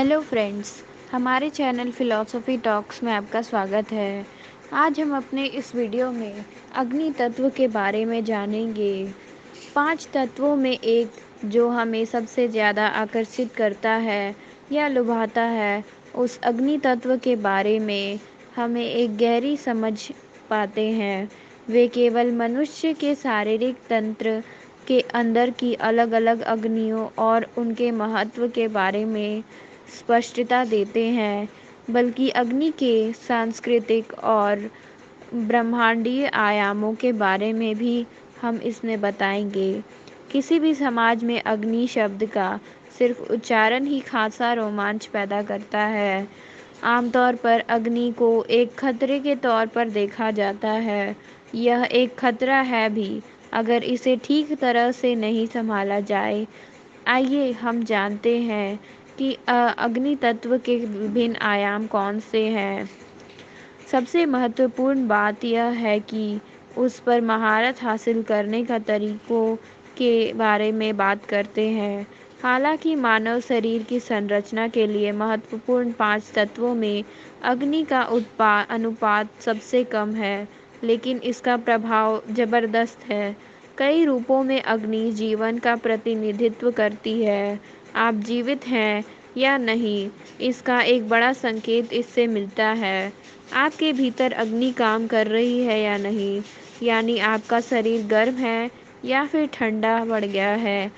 Hello friends, हमारे channel philosophy talks में आपका स्वागत है। आज हम अपने इस वीडियो में अग्नि तत्व के बारे में जानेंगे। 5 तत्वों में एक जो हमें सबसे ज़्यादा आकर्षित करता है या लुभाता है, उस अग्नि तत्व के बारे में हमें एक गहरी समझ पाते हैं। वे केवल मनुष्य के शारीरिक तंत्र के अंदर की अलग-अलग अग्नियों और उनके महत्व के बारे में स्पष्टता देते हैं, बल्कि अग्नि के सांस्कृतिक और ब्रह्मांडीय आयामों के बारे में भी हम इसमें बताएंगे। किसी भी समाज में अग्नि शब्द का सिर्फ उच्चारण ही खासा रोमांच पैदा करता है। आमतौर पर अग्नि को एक खतरे के तौर पर देखा जाता है। यह एक खतरा है भी, अगर इसे ठीक तरह से नहीं संभाला जाए। आइए हम जानते हैं कि अग्नि तत्व के विभिन्न आयाम कौन से हैं। सबसे महत्वपूर्ण बात यह है कि उस पर महारत हासिल करने का तरीकों के बारे में बात करते हैं। हालांकि मानव शरीर की संरचना के लिए महत्वपूर्ण 5 तत्वों में अग्नि का अनुपात सबसे कम है, लेकिन इसका प्रभाव जबरदस्त है। कई रूपों में अग्नि जीवन का प्रतिनिधित्व करती है। आप जीवित हैं या नहीं, इसका एक बड़ा संकेत इससे मिलता है। आपके भीतर अग्नि काम कर रही है या नहीं, यानी आपका शरीर गर्म है या फिर ठंडा पड़ गया है।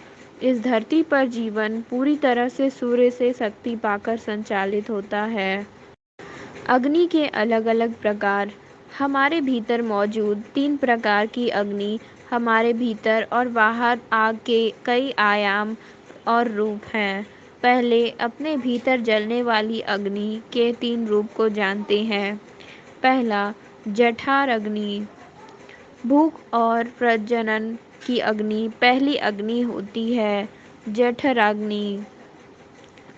इस धरती पर जीवन पूरी तरह से सूर्य से शक्ति पाकर संचालित होता है। अग्नि के अलग-अलग प्रकार। हमारे भीतर मौजूद 3 प्रकार की अग्नि हमारे भीतर और बाहर आग के कई आयाम और रूप हैं। पहले अपने भीतर जलने वाली अग्नि के 3 रूप को जानते हैं। पहला, जठर अग्नि। भूख और प्रजनन की अग्नि पहली अग्नि होती है, जठराग्नि।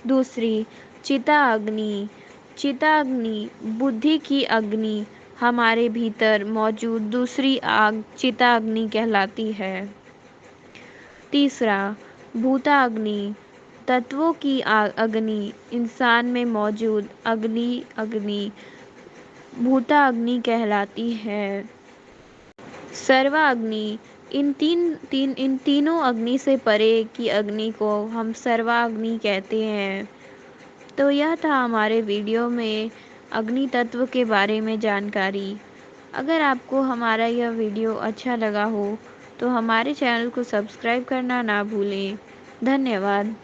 दूसरी, चिता अग्नि। चिता अग्नि बुद्धि की अग्नि हमारे भीतर मौजूद दूसरी आग चिता अग्नि कहलाती है। तीसरा, भूता अग्नि। तत्वों की अग्नि इंसान में मौजूद अग्नि अग्नि भूता अग्नि कहलाती है। सर्वा अग्नि। इन तीनों अग्नि से परे की अग्नि को हम सर्वा अग्नि कहते हैं। तो यह था हमारे वीडियो में अग्नि तत्व के बारे में जानकारी। अगर आपको हमारा यह वीडियो अच्छा लगा हो तो हमारे चैनल को सब्सक्राइब करना ना भूलें। धन्यवाद।